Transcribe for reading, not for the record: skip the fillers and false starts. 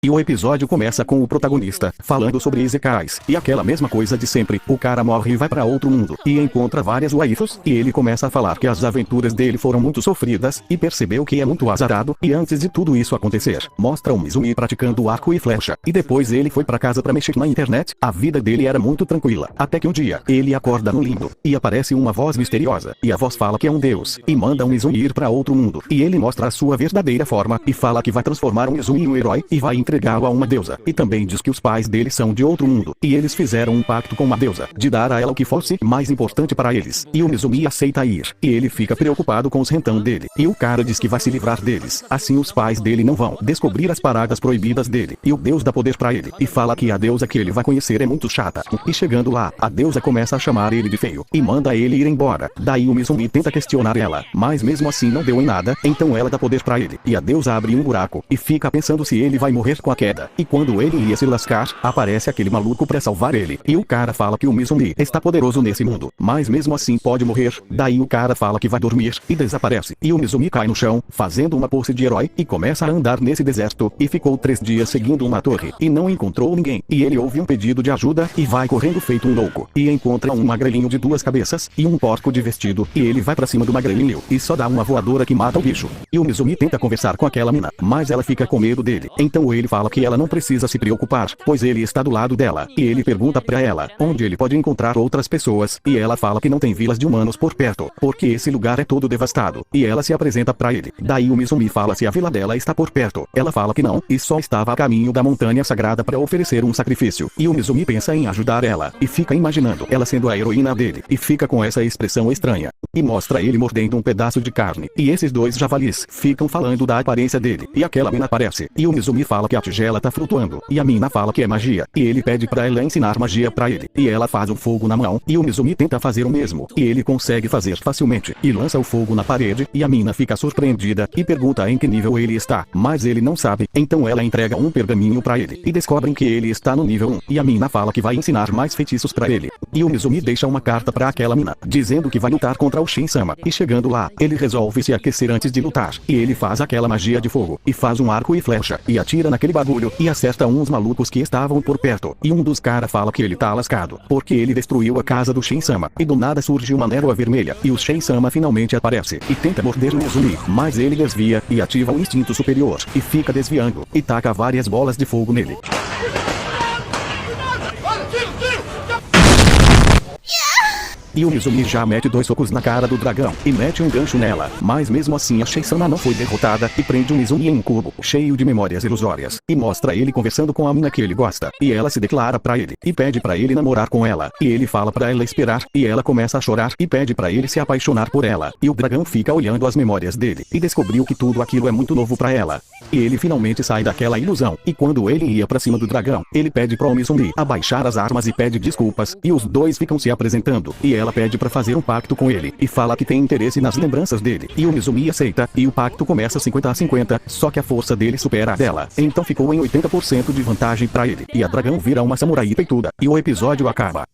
E o episódio começa com o protagonista falando sobre Ezekais, e aquela mesma coisa de sempre, o cara morre e vai pra outro mundo, e encontra várias waifus, e ele começa a falar que as aventuras dele foram muito sofridas, e percebeu que é muito azarado, e antes de tudo isso acontecer, mostra o Mizumi praticando arco e flecha, e depois ele foi pra casa pra mexer na internet, a vida dele era muito tranquila, até que um dia, ele acorda no limbo, e aparece uma voz misteriosa, e a voz fala que é um deus, e manda o Mizumi ir pra outro mundo, e ele mostra a sua verdadeira forma, e fala que vai transformar o Mizumi em um herói, e vai entregá-lo a uma deusa, e também diz que os pais dele são de outro mundo, e eles fizeram um pacto com uma deusa, de dar a ela o que fosse mais importante para eles, e o Mizumi aceita ir, e ele fica preocupado com os rentão dele, e o cara diz que vai se livrar deles, assim os pais dele não vão descobrir as paradas proibidas dele, e o deus dá poder pra ele, e fala que a deusa que ele vai conhecer é muito chata, e chegando lá, a deusa começa a chamar ele de feio, e manda ele ir embora, daí o Mizumi tenta questionar ela, mas mesmo assim não deu em nada, então ela dá poder pra ele, e a deusa abre um buraco, e fica pensando se ele vai morrer com a queda. E quando ele ia se lascar, aparece aquele maluco pra salvar ele. E o cara fala que o Mizumi está poderoso nesse mundo, mas mesmo assim pode morrer. Daí o cara fala que vai dormir, e desaparece. E o Mizumi cai no chão, fazendo uma pose de herói, e começa a andar nesse deserto, e ficou 3 dias seguindo uma torre, e não encontrou ninguém. E ele ouve um pedido de ajuda, e vai correndo feito um louco. E encontra um magrelinho de 2 cabeças, e um porco de vestido, e ele vai pra cima do magrelinho, e só dá uma voadora que mata o bicho. E o Mizumi tenta conversar com aquela mina, mas ela fica com medo dele. Então ele fala que ela não precisa se preocupar, pois ele está do lado dela, e ele pergunta pra ela, onde ele pode encontrar outras pessoas, e ela fala que não tem vilas de humanos por perto, porque esse lugar é todo devastado, e ela se apresenta pra ele, daí o Mizumi fala se a vila dela está por perto, ela fala que não, e só estava a caminho da montanha sagrada para oferecer um sacrifício, e o Mizumi pensa em ajudar ela, e fica imaginando ela sendo a heroína dele, e fica com essa expressão estranha, e mostra ele mordendo um pedaço de carne, e esses 2 javalis ficam falando da aparência dele, e aquela mina aparece, e o Mizumi fala que a tigela tá flutuando, e a mina fala que é magia, e ele pede pra ela ensinar magia pra ele, e ela faz um fogo na mão, e o Mizumi tenta fazer o mesmo, e ele consegue fazer facilmente, e lança o fogo na parede, e a mina fica surpreendida, e pergunta em que nível ele está, mas ele não sabe, então ela entrega um pergaminho pra ele, e descobrem que ele está no nível 1, e a mina fala que vai ensinar mais feitiços pra ele, e o Mizumi deixa uma carta pra aquela mina, dizendo que vai lutar contra o Shin-sama, e chegando lá, ele resolve se aquecer antes de lutar, e ele faz aquela magia de fogo, e faz um arco e flecha, e atira naquele bagulho, e acerta uns malucos que estavam por perto, e um dos cara fala que ele tá lascado, porque ele destruiu a casa do Shin-sama, e do nada surge uma névoa vermelha, e o Shin-sama finalmente aparece, e tenta morder o Mizumi, mas ele desvia, e ativa o instinto superior, e fica desviando, e taca várias bolas de fogo nele. E o Mizumi já mete 2 socos na cara do dragão, e mete um gancho nela, mas mesmo assim a Shin-sama não foi derrotada, e prende o Mizumi em um cubo, cheio de memórias ilusórias, e mostra ele conversando com a mina que ele gosta, e ela se declara pra ele, e pede pra ele namorar com ela, e ele fala pra ela esperar, e ela começa a chorar, e pede pra ele se apaixonar por ela, e o dragão fica olhando as memórias dele, e descobriu que tudo aquilo é muito novo pra ela. E ele finalmente sai daquela ilusão, e quando ele ia pra cima do dragão, ele pede pro Mizumi abaixar as armas e pede desculpas, e os 2 ficam se apresentando, e ela pede pra fazer um pacto com ele, e fala que tem interesse nas lembranças dele, e o Mizumi aceita, e o pacto começa 50-50, só que a força dele supera a dela, então ficou em 80% de vantagem pra ele, e a dragão vira uma samurai peituda, e o episódio acaba.